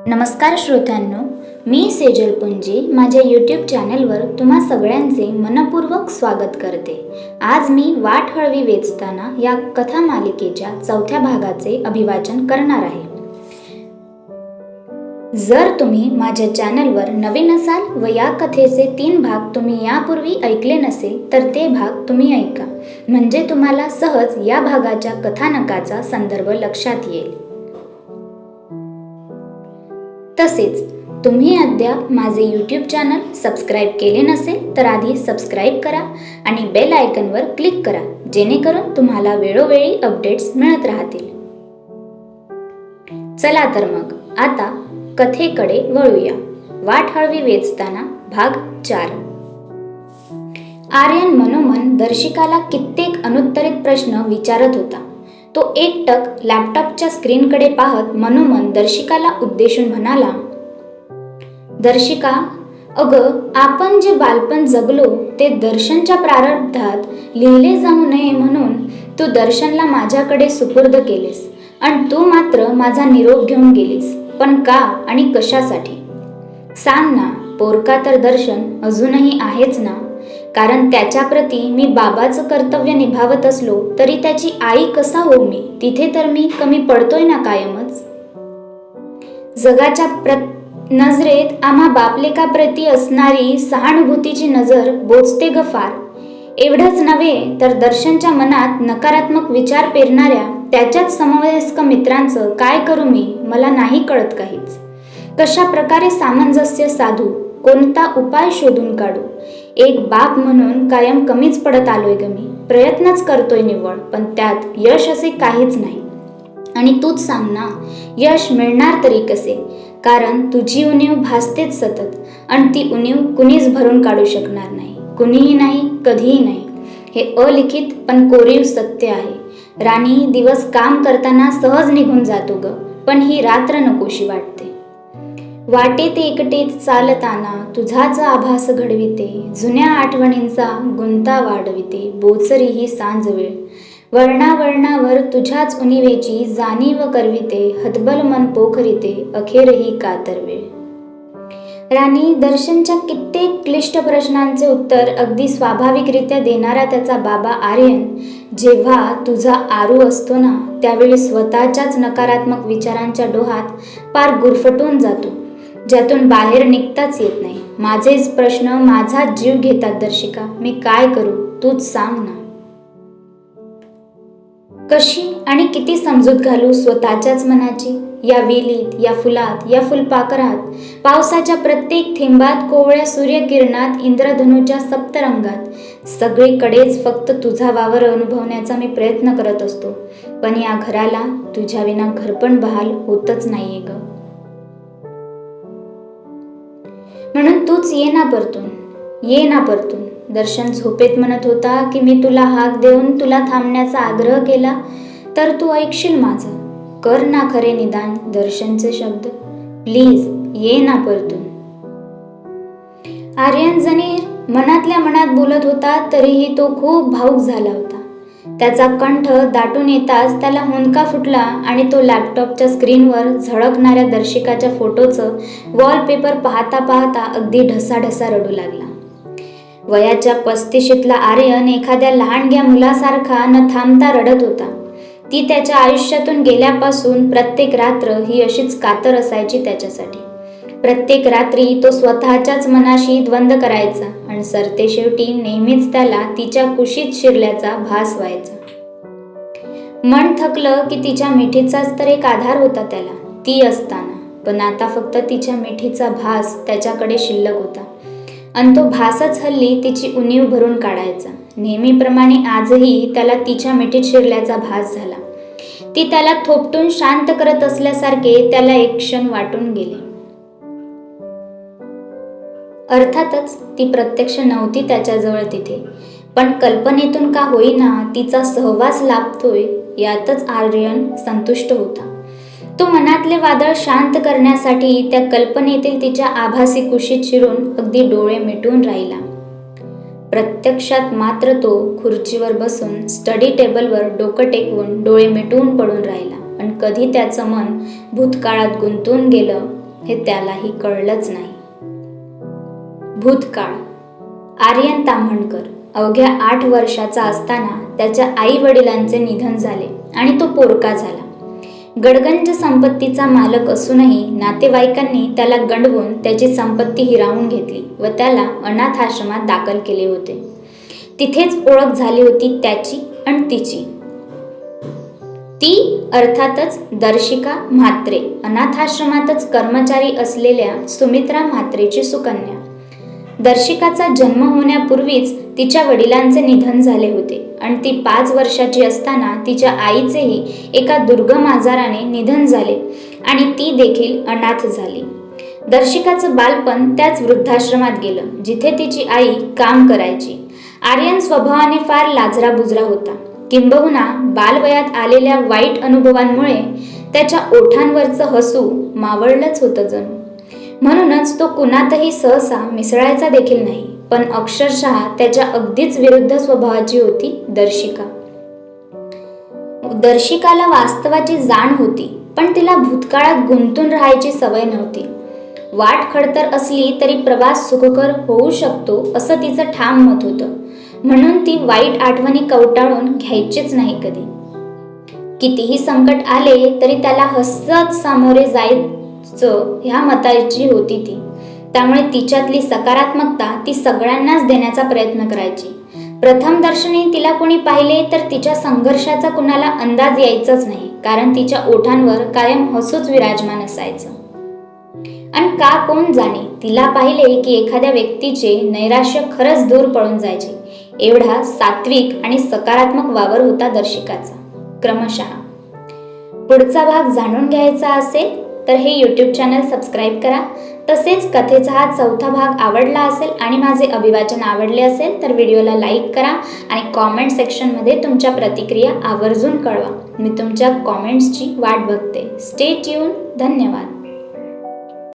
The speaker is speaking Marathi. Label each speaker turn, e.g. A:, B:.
A: नमस्कार श्रोत्यांनो, मी सेजल पुंजी माझ्या यूट्यूब चॅनलवर तुम्हा सगळ्यांचे मनपूर्वक स्वागत करते. आज मी वाट हळवी वेचताना या कथा मालिकेच्या 4थ्या भागाचे अभिवाचन करणार आहे. जर तुम्ही माझ्या चॅनलवर नवीन असाल व या कथेचे 3 भाग तुम्ही यापूर्वी ऐकले नसेल तर ते भाग तुम्ही ऐका, म्हणजे तुम्हाला सहज या भागाच्या कथानकाचा संदर्भ लक्षात येईल. तसेच तुम्ही अद्याप माझे यूट्यूब चॅनल सबस्क्राईब केले नसेल तर आधी सबस्क्राईब करा आणि बेल आयकॉनवर क्लिक करा, जेणेकरून तुम्हाला वेळोवेळी अपडेट्स मिळत राहतील. चला तर मग आता कथेकडे वळूया. वाट हळवी वेचताना भाग 4. आर्यन मनोमन दर्शिकाला कित्येक अनुत्तरित प्रश्न विचारत होता. तो एकटक लॅपटॉपच्या स्क्रीनकडे पाहत मनोमन दर्शिकाला उद्देशून म्हणाला, दर्शिका, अगं, आपण जे बालपण जगलो ते दर्शनच्या प्रारब्धात लिहिले जाऊ नये म्हणून तू दर्शनला माझ्याकडे सुपूर्द केलेस आणि तू मात्र माझा निरोप घेऊन गेलीस. पण का आणि कशासाठी? सांग ना. पोरका तर दर्शन अजूनही आहेच ना? कारण त्याच्याप्रती मी बाबाचं कर्तव्य निभावत असलो तरी त्याची आई कसा होऊ मी? तिथे तर मी कमी पडतोय ना कायमच. जगाच्या नजरेत आम्हा बापलेकाप्रती असणारी सहानुभूतीची नजर बोचते ग फार. एवढंच नव्हे तर दर्शनच्या मनात नकारात्मक विचार पेरणाऱ्या त्याच्याच समवयस्क मित्रांचं काय करू मी? मला नाही कळत काहीच. कशा प्रकारे सामंजस्य साधू, कोणता उपाय शोधून काढू? एक बाप म्हणून कायम कमीच पडत आलोय ग मी. प्रयत्नच करतोय निव्वळ, पण त्यात यश असे काहीच नाही. आणि तूच सांग ना, यश मिळणार तरी कसे? कारण तुझी उणीव भासतेच सतत आणि ती उणीव कुणीच भरून काढू शकणार नाही. कुणीही नाही, कधीही नाही. हे अलिखित पण कोरीव सत्य आहे. राणी, दिवस काम करताना सहज निघून जातो ग, पण ही रात्र नकोशी वाटते. वाटेत एकटेत चालताना तुझाच आभास घडविते, जुन्या आठवणींचा गुंता वाढविते, बोचरी ही सांज वेळ. वर्णावर्णावर तुझ्याच उणिवेची जाणीव करविते, हतबल मन पोखरिते, अखेरही कातर वेळ. राणी, दर्शनच्या कित्येक क्लिष्ट प्रश्नांचे उत्तर अगदी स्वाभाविकरित्या देणारा त्याचा बाबा आर्यन जेव्हा तुझा आरू असतो ना, त्यावेळी स्वतःच्याच नकारात्मक विचारांच्या डोहात पार गुरफटून जातो, ज्यातून बाहेर निघताच येत नाही. माझेच प्रश्न माझाच जीव घेतात दर्शिका. मी काय करू? तूच सांग ना. कशी आणि किती समजूत घालू स्वतःच्याच मनाची? या वेलीत, या फुलात, या फुलपाखरात, पावसाच्या प्रत्येक थेंबात, कोवळ्या सूर्यकिरणात, इंद्रधनुच्या सप्तरंगात, सगळीकडेच फक्त तुझा वावर अनुभवण्याचा मी प्रयत्न करत असतो. पण या घराला तुझ्या विना घरपण बहाल होतच नाहीये ग. म्हणून तूच ये ना परतून, ये ना परतून. दर्शन झोपेत म्हणत होता की मी तुला हाक देऊन तुला थांबण्याचा आग्रह केला तर तू ऐकशील माझं. कर ना खरे निदान दर्शनचे शब्द. प्लीज ये ना परतून. आर्यन जणी मनातल्या मनात बोलत होता, तरीही तो खूप भावुक झाला होता. त्याचा कंठ दाटून येताच त्याला हुंदका फुटला आणि तो लॅपटॉपच्या स्क्रीनवर झळकणाऱ्या दर्शिकाच्या फोटोचं वॉलपेपर पाहता पाहता अगदी ढसाढसा रडू लागला. वयाच्या 35शीतला आर्यन एखाद्या लहानग्या मुलासारखा न थांबता रडत होता. ती त्याच्या आयुष्यातून गेल्यापासून प्रत्येक रात्र ही अशीच कातर असायची त्याच्यासाठी. प्रत्येक रात्री तो स्वतःच्याच मनाशी द्वंद्व करायचा आणि सरतेशेवटी नेहमीच त्याला तिच्या कुशीत शिरल्याचा भास व्हायचा. मन थकलं की तिच्या मिठीचाच तर एक आधार होता त्याला, ती असताना. पण आता फक्त तिच्या मिठीचा भास त्याच्याकडे शिल्लक होता आणि तो भासच हल्ली तिची उणीव भरून काढायचा. नेहमीप्रमाणे आजही त्याला तिच्या मिठीत शिरल्याचा भास झाला. ती त्याला थोपटून शांत करत असल्यासारखे त्याला एक क्षण वाटून गेले. अर्थातच ती प्रत्यक्ष नव्हती त्याच्याजवळ तिथे, पण कल्पनेतून का होईना तिचा सहवास लाभतोय यातच आर्यन संतुष्ट होता. तो मनातले वादळ शांत करण्यासाठी त्या कल्पनेतील तिच्या आभासी कुशीत शिरून अगदी डोळे मिटून राहिला. प्रत्यक्षात मात्र तो खुर्चीवर बसून स्टडी टेबलवर डोकं टेकवून डोळे मिटून पडून राहिला आणि कधी त्याचं मन भूतकाळात गुंतून गेलं हे त्यालाही कळलंच नाही. भूतकाळ. आर्यन ताम्हणकर अवघ्या 8 वर्षाचा असताना त्याच्या आई वडिलांचे निधन झाले आणि तो पोरका झाला. गडगंज संपत्तीचा मालक असूनही नातेवाईकांनी त्याला गंडवून त्याची संपत्ती हिरावून घेतली व त्याला अनाथ आश्रमात दाखल केले होते. तिथेच ओळख झाली होती त्याची आणि तिची. ती अर्थातच दर्शिका म्हात्रे, अनाथाश्रमातच कर्मचारी असलेल्या सुमित्रा म्हात्रेची सुकन्या. दर्शिकाचा जन्म होण्यापूर्वीच तिच्या वडिलांचे निधन झाले होते आणि ती 5 वर्षाची असताना तिच्या आईचेही एका दुर्गम आजाराने निधन झाले आणि ती देखील अनाथ झाली. दर्शिकाचं बालपण त्याच वृद्धाश्रमात गेलं जिथे तिची आई काम करायची. आर्यन स्वभावाने फार लाजराबुजरा होता. किंबहुना बालवयात आलेल्या वाईट अनुभवांमुळे त्याच्या ओठांवरचं हसू मावळलंच होतं जणू. म्हणूनच तो कुणातही सहसा मिसळायचा देखील नाही. पण अक्षरशः त्याच्या अगदीच विरुद्ध स्वभावाची होती दर्शिका. दर्शिकाला वास्तवाची जाण होती, पण तिला भूतकाळात गुंतून राहायची सवय नव्हती. वाट खडतर असली तरी प्रवास सुखकर होऊ शकतो असं तिचं ठाम मत होतं. म्हणून ती वाईट आठवणी कवटाळून घ्यायचीच नाही कधी. कितीही संकट आले तरी त्याला हसत सामोरे जायचं ह्या मताची होती ती. त्यामुळे तिच्यातली सकारात्मकता ती सगळ्यांनाच देण्याचा प्रयत्न करायची. प्रथम दर्शनी तिला कोणी पाहिले तर तिच्या संघर्षाचा कुणाला अंदाज यायचाच नाही, कारण तिच्या ओठांवर कायम हसूच विराजमान असायचं. आणि का कोण जाणे, तिला पाहिले की एखाद्या व्यक्तीचे नैराश्य खरंच दूर पळून जायचे. एवढा सात्विक आणि सकारात्मक वावर होता दर्शिकाचा. क्रमशः पुढचा भाग जाणून घ्यायचा असेल तर हे यूट्यूब चॅनल सबस्क्राईब करा. तसेच कथेचा हा 4था भाग आवडला असेल आणि माझे अभिवाचन आवडले असेल तर व्हिडिओला लाईक करा आणि कॉमेंट सेक्शनमध्ये तुमच्या प्रतिक्रिया आवर्जून कळवा. मी तुमच्या कॉमेंट्सची वाट बघते. Stay tune. धन्यवाद.